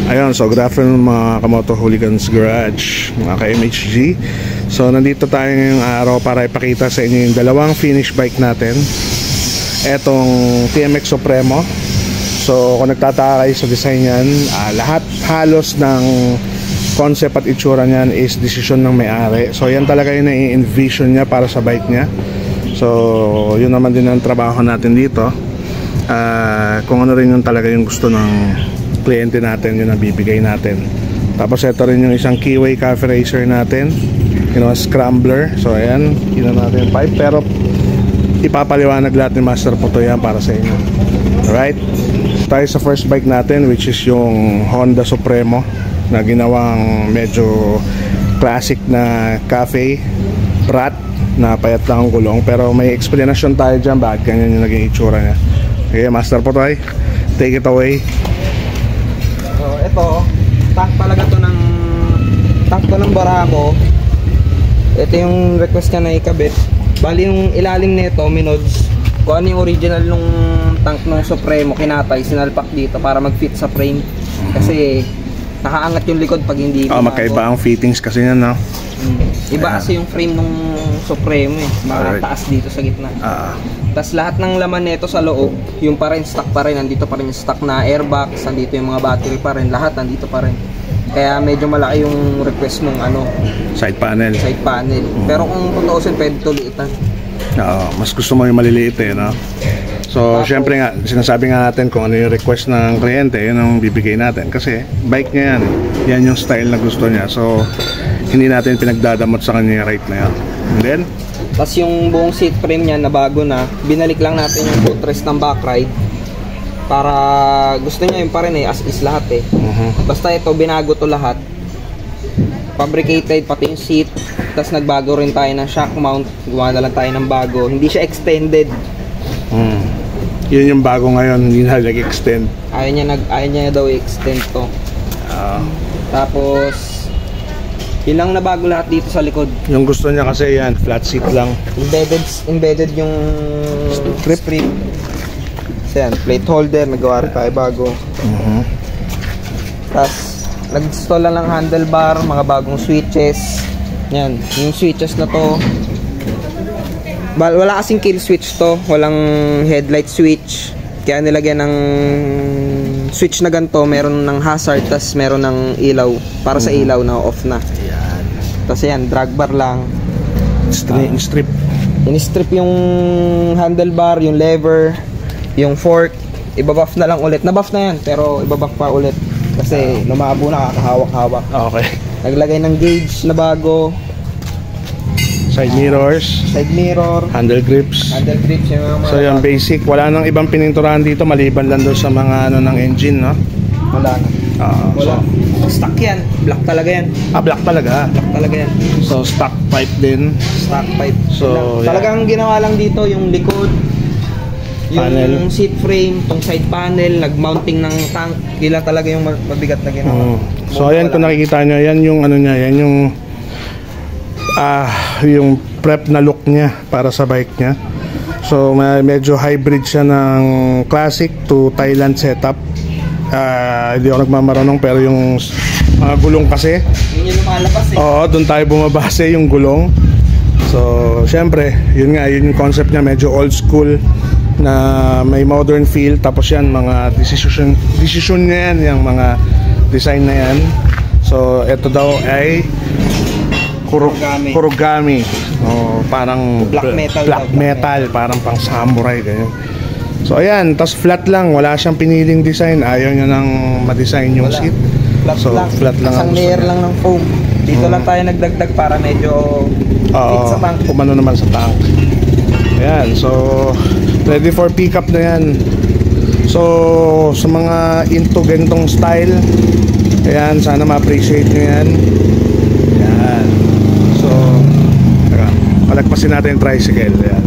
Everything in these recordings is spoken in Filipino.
Ayun, so good afternoon mga Kamoto Hooligans Garage, mga ka-MHG. So nandito tayo ngayong araw para ipakita sa inyo yung dalawang finish bike natin. Etong TMX Supremo. So kung nagtataka kayo sa design yan, lahat halos ng concept at itsura niyan is desisyon ng may-ari. So yan talaga yung nai-envision niya para sa bike niya. So yun naman din ang trabaho natin dito. Kung ano rin yung talaga yung gusto ng kliyente natin, yun ang bibigay natin. Tapos ito rin yung isang Keyway Cafe Racer natin, scrambler. So ayan, yun natin yung pipe, pero ipapaliwanag lahat ni Master Puto yan para sa inyo. Alright, tayo sa first bike natin, which is yung Honda Supremo na ginawang medyo classic na cafe brat na payat lang ang gulong, pero may explanation tayo dyan bakit ganyan yung naging itsura niya. Okay, Master Putoy, take it away. So ito, tank talaga to ng Barako. Ito yung request niya na ikabit. Bali yung ilalim nito, minods. Kung ano yung original nung tank ng Supremo, kinatay, sinalpak dito para mag-fit sa frame. Kasi nakaangat yung likod pag hindi magkaiba ang fittings kasi yan, no? Iba kasi yung frame ng Supremo eh. Taas dito sa gitna. Tapos lahat ng laman nito sa loob, yung pa rin, stock pa rin. Nandito pa rin yung stock na airbox, nandito yung mga battery pa rin. Lahat nandito pa rin. Kaya medyo malaki yung request nung side panel. Pero kung tutuusin, pwede ito liitan. Mas gusto mo yung maliliit eh, no? So syempre nga, sinasabi nga natin kung ano yung request ng kliyente, yun ang bibigay natin. Kasi bike niya yan, yan yung style na gusto niya. So hindi natin pinagdadamot sa kanya yung rate na yan. And then tapos yung buong seat frame niya na bago na, binalik lang natin yung footrest ng backride. Para gusto niya yung pa rin eh, as is lahat eh. Basta ito, binago to lahat. Fabricated pati yung seat. Tapos nagbago rin tayo ng shock mount. Gumawa na lang tayo ng bago. Hindi siya extended. Yun yung bago ngayon, hindi na nag-extend. Ayaw niya daw i-extend to. Tapos yun lang na bago lahat dito sa likod. Yung gusto niya kasi yan, flat seat lang. Embedded yung strip. So yan, plate holder, nagawa rin tayo bago. Tapos nag-install lang ng handlebar, mga bagong switches. Yan, yung switches na to, wala kasing kill switch to, walang headlight switch. Kaya nilagyan ng switch na ganito, meron ng hazard, tas meron ng ilaw. Para sa ilaw na off na. Tapos yan, drag bar lang. Strip. In-strip yung handlebar, yung lever, yung fork. Ibabuff na lang ulit. Nabuff na yan, pero ibabuff pa ulit. Kasi lumabo na, kakahawak-hawak. Okay. Naglagay ng gauge na bago. Side mirror, handle grips. Yung mga so yung basic, wala nang ibang pininturahan dito maliban lang doon sa mga ng engine, no? Wala na. Wala. Stock yan, black talaga yan. Black talaga. So stock pipe din. So talagang ginawa lang dito yung likod, yung seat frame, tong side panel, nag-mounting ng tank. Kila talaga yung mabigat na ginawa. So ayan, kung nakikita nyo, yan yung niya, yan yung prep na look niya para sa bike niya. So medyo hybrid siya ng classic to Thailand setup. Hindi ako nagmamarunong, pero yung mga gulong kasi yun yung lumalabas eh. Oo, doon tayo bumabase yung gulong. So syempre, yun yung concept niya, medyo old school na may modern feel. Tapos yan, mga decision niya yan, yung mga design na yan. So ito daw ay Kurogami. Parang black metal, parang pang samurai ganyan. So ayan, tas flat lang, wala siyang piniling design. Ayaw niya nang ma-design yung seat. Flat lang. Isang layer lang ng foam. Dito lang tayo nagdagdag para medyo fit sa tank. Kumano naman sa tank. Ayan, so ready for pickup na yan. So sa mga into gantong style, ayan, sana ma-appreciate nyo yan. Ayan. So palagpasin natin yung tricycle. Ayan.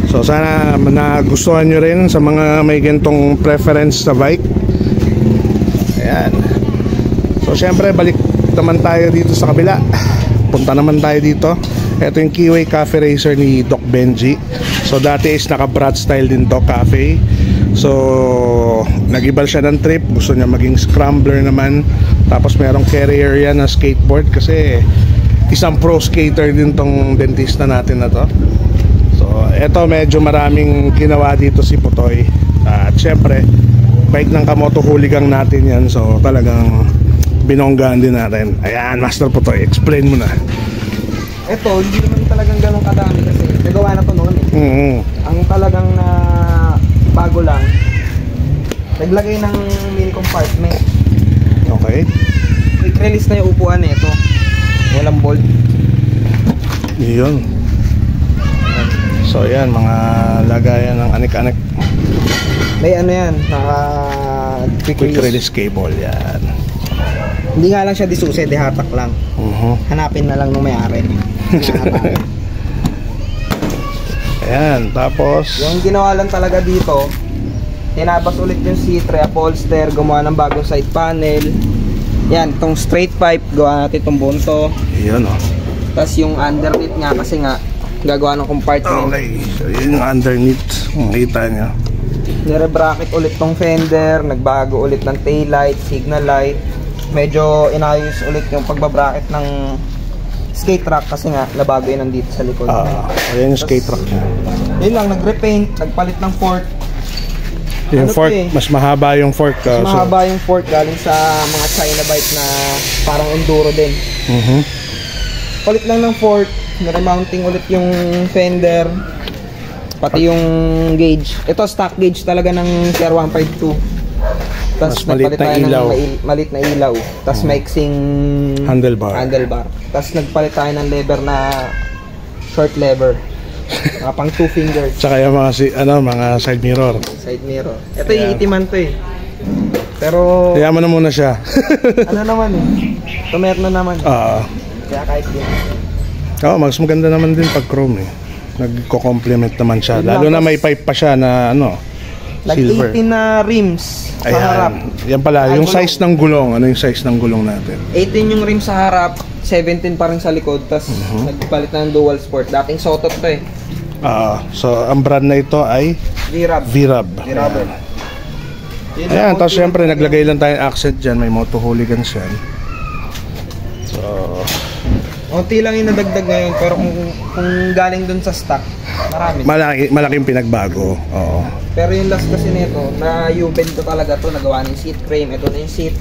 So sana nagustuhan nyo rin sa mga may gantong preference sa bike. Ayan. So syempre balik naman tayo dito sa kabila. Punta naman tayo dito. Ito yung Keyway Cafe Racer ni Doc Benji. So dati is naka brat style din to, cafe. So nag-iba siya ng trip, gusto niya maging scrambler naman. Tapos merong carrier yan na skateboard kasi isang pro skater din tong dentista natin na to. So eto, medyo maraming ginawa dito si Putoy. At syempre bike ng Kamoto Hooligan natin yan, so talagang binonggaan din natin. Ayan, Master Putoy, explain mo na. Ito, hindi naman talagang ganun kadami kasi nagawa na to noon eh. Ang talagang na bago lang, naglagay ng mini compartment. Okay. Quick release na yung upuan nito. Walang bolt. Yun. So yan, mga lagayan ng anik-anik. May ano yan, Quick release cable yan. Hindi nga lang siya disuse, dihatak lang. Hanapin na lang nung may-ari. Ayan, tapos yung ginawa lang talaga dito, tinabas ulit yung C3 upholster, gumawa ng bagong side panel. Yan, itong straight pipe, gawa natin itong bunto. yun o. Tapos yung underneath nga, kasi nga gagawa ng compartment. Okay, so yun yung underneath. Makita nyo. Nire-bracket ulit tong fender, nagbago ulit ng tail light, signal light. Medyo inayos ulit yung pagbabracket ng skate rack kasi nga nabago yun nandito sa likod. Ayan yung skate rack niya. Yun lang, nagrepaint, nagpalit ng fork. Yung Ano fork, to eh? mas mahaba yung fork. Mas mahaba yung fork galing sa mga China bike na parang enduro din. Palit lang ng fork, nare-mounting ulit yung fender, pati yung gauge. Ito stock gauge talaga ng CR152. Tapos maliit na ilaw. Malit na ilaw. Tapos mixing handlebar. Tapos nagpalit tayo ng lever na short lever. Mga pang 2 fingers. Tsaka yung mga, mga side mirror. Side mirror. Ito yung itiman to eh. Pero kaya mo na muna siya. ano naman eh. Tumer na naman. Kaya kahit yun. Mas maganda naman din pag chrome eh. Nagko-complement naman siya. Lalo na may pipe pa siya na silver. Nag-18 na rims sa harap. Yan pala, yung size ng gulong. Ano yung size ng gulong natin? 18 yung rims sa harap, 17 pa rin sa likod. Tapos nagpalit na ng dual sport. Dating Sotot to eh. So ang brand na ito ay V-Rub. Ayan, tapos syempre naglagay lang tayong accent dyan. May Moto Hooligans yan. So unti lang yung nadagdag ngayon, pero kung galing dun sa stock, marami. Malaking pinagbago. Oo. Pero yung last kasi nito, na U-bend to talaga to, nagawa ng seat frame. Ito na yung seat.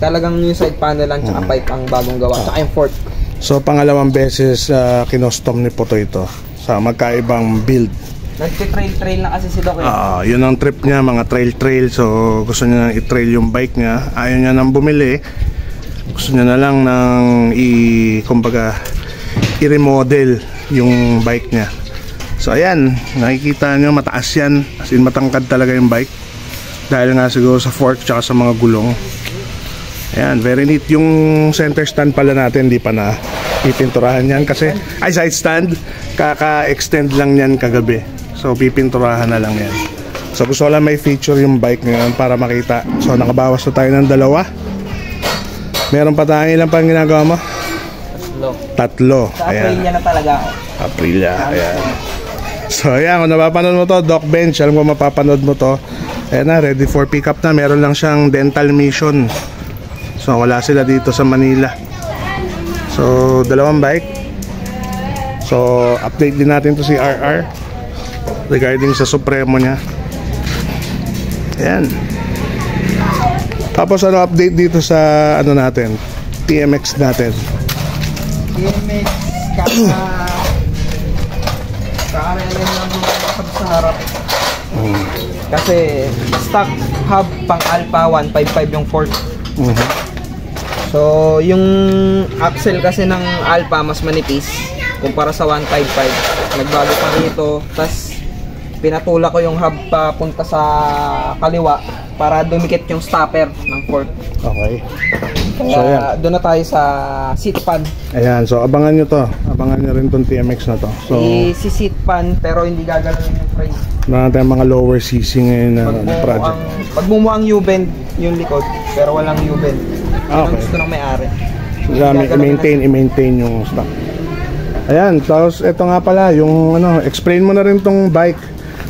Talagang yung side panel lang, tsaka pipe ang bagong gawa. Tsaka yung fork. So pangalawang beses kinostom ni Putoy ito sa magkaibang build. Nagti-trail na kasi si Doc. Yun ang trip niya, mga trail. So gusto niya i-trail yung bike niya. Ayaw niya nang bumili. Gusto niya na lang ng kumbaga i-remodel yung bike niya. So ayan, nakikita nyo mataas yan. As in matangkad talaga yung bike. Dahil nga siguro sa fork tsaka sa mga gulong. Ayan, very neat. Yung center stand pala natin, di pa na pipinturahan yan kasi side stand, kaka-extend lang yan kagabi. So pipinturahan na lang yan. So gusto ko lang may feature yung bike ngayon para makita. So nakabawas na tayo ng 2. Meron pa tayo, ilan pang ginagawa mo? 3. Sa Aprilia na talaga ako. Aprilia, ayan. So ayan, kung napapanood mo to, Doc Bench, alam ko mapapanood mo to. Ayan na, ready for pickup na. Meron lang siyang dental mission. So wala sila dito sa Manila. So 2 bike. So update din natin to si RR regarding sa Supremo niya. Ayan. Tapos ano update dito sa natin, TMX natin. TMX kaka-RLM lang hub sa harap. Kasi stock hub pang Alpha 155 yung fork. So yung axle kasi ng Alpha mas manipis kumpara sa 155. Nagbago pa rito. Tapos pinatula ko yung hub papunta sa kaliwa para dumikit yung stopper ng fork. Okay. So doon na tayo sa seat pan. Ayan, so abangan nyo to. Abangan nyo rin tong TMX na to. So si seat pan pero hindi gagalawin yung frame. Meron tayong mga lower CC ngayon na project. Pagmumuang U-bend yung likod pero walang U-bend. Okay. Gusto ng may-ari. I-maintain yung stock. Ayan, tapos ito nga pala yung explain mo na rin tong bike.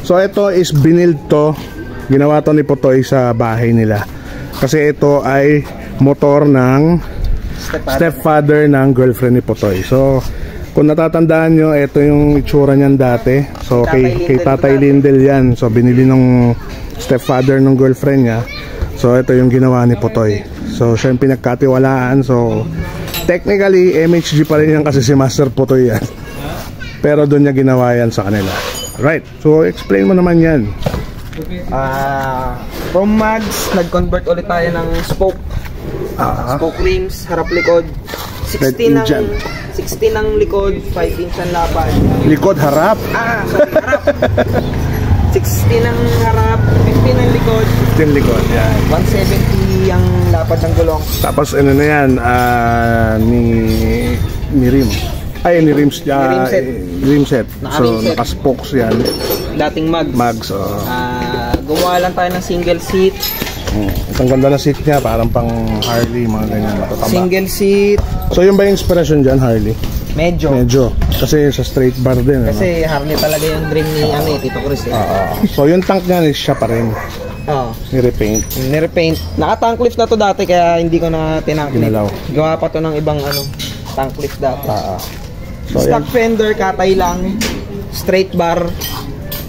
So ito is binild to Ginawa to ni Putoy sa bahay nila. Kasi ito ay motor ng stepfather ng girlfriend ni Putoy. So, kung natatandaan nyo, ito yung itsura niyan dati. So, kay Tatay Lindel yan. So, binili ng stepfather ng girlfriend niya. So, ito yung ginawa ni Putoy. So, siya yung pinagkatiwalaan. So, technically, MHG pa rin yan kasi si Master Putoy yan. Pero doon niya ginawa yan sa kanila. Right. So, explain mo naman yan. From mags, nag-convert ulit tayo ng spoke. Spoke rims, harap likod. 16 ng likod, 5 inch ang lapad. Likod, harap? Sorry, harap. 16 ang harap, 15 ang likod. 15 likod, yan. 170 ang lapad ng gulong. Tapos ano na yan, ni rim. Ay, ni rims. Rim set. So, naka-spokes yan. Dating mags. Gumawa lang tayo ng single seat. Ang ganda na seat niya, parang pang Harley, mga ganyan, matataba. Single seat. So yung ba yung inspiration dyan, Harley? Medyo. Kasi sa straight bar din. Kasi Harley talaga yung dream ni Tito Chris. So yung tank niya, siya pa rin. Nirepaint. Naka-tank lift na to dati, kaya hindi ko na tinank lift. Ginalaw. Gawa pa to ng ibang tank lift dati. So, stock fender, katay lang. Straight bar.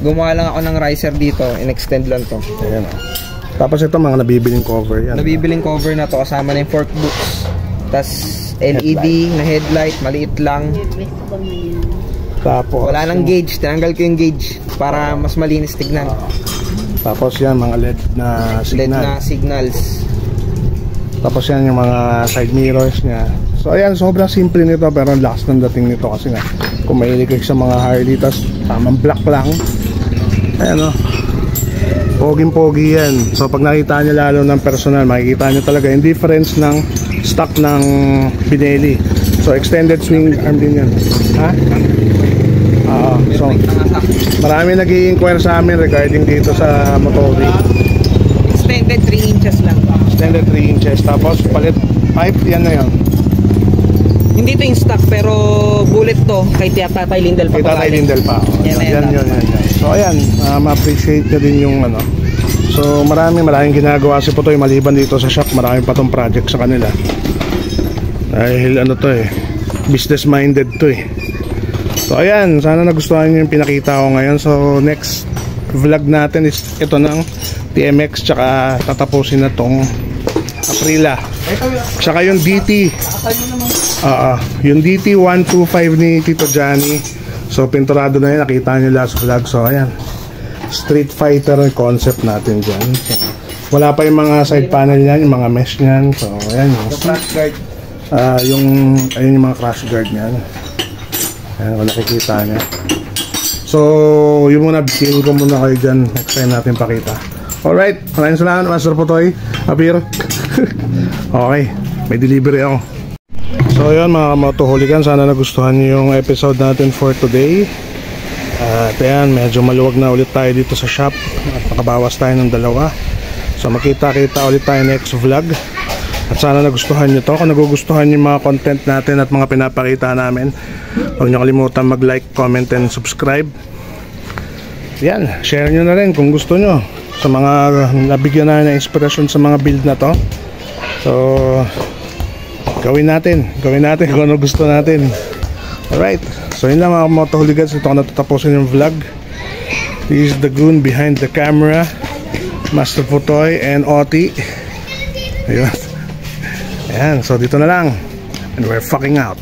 Gumawa lang ako ng riser dito. In-extend lang to. Ayan Tapos ito mga nabibiling cover yan. Nabibiling cover na to kasama na yung fork boots. Tapos LED na headlight, maliit lang. Tapos wala nang gauge, tinanggal ko yung gauge para mas malinis tignan. Tapos yan mga LED na signal. LED na signals. Tapos yan yung mga side mirrors niya. So ayan, sobrang simple nito pero ang lakas ng dating nito kasi nga kung mahilig kayo sa mga Harley, tas tamang black lang. Ayan poging-pogi yan. So pag nakita nyo lalo ng personal, makikita nyo talaga yung difference ng stock ng Pinelli. So extended swing arm din yan. So marami nag-i-inquire sa amin regarding dito sa Motovi. Extended 3 inches lang. Extended 3 inches. Tapos palit pipe, yan na yan. Hindi to yung stock pero bullet to kay Tatay Lindel pa. Kay Tatay Lindel pa. Yan. So ayan, ma-appreciate nyo din yung So maraming ginagawa si Putoy maliban dito sa shop. Marami pa tong project sa kanila. Dahil business minded to So ayan, sana nagustuhan nyo yung pinakita ko ngayon. So next vlog natin is ito ng TMX, tsaka tatapusin na tong Aprilia, tsaka yung DT. Yung DT 125 ni Tito Johnny. So pinturado na yun, nakita nyo last vlog. So ayan, Street Fighter concept natin dyan. So, wala pa yung mga side panel yan, yung mga mesh nyan. So ayan, yung crash guard. Ayun yung mga crash guard nyan. Ayan, kung nakikita nyo. So yun muna, bigyan ko muna kayo dyan. Next time natin pakita. Alright, maraming salamat Master Putoy. Apir. Okay, may delivery ako. So yun mga motoholigan, sana nagustuhan niyo yung episode natin for today. At ayan, medyo maluwag na ulit tayo dito sa shop. At nakabawas tayo ng 2. So makita-kita ulit tayo next vlog. At sana nagustuhan nyo to. Kung nagugustuhan nyo yung mga content natin at mga pinapakita namin, huwag nyo kalimutan mag-like, comment, and subscribe. Yan, share nyo na rin kung gusto nyo sa mga nabigyan na ng inspirasyon sa mga build na to. So gawin natin kung ano gusto natin. Alright, so yun lang mga motohuligans. Ito ko natatapusin yung vlog. This is the goon behind the camera, Master Putoy and Oti. Ayun. Ayan, so dito na lang. And we're fucking out.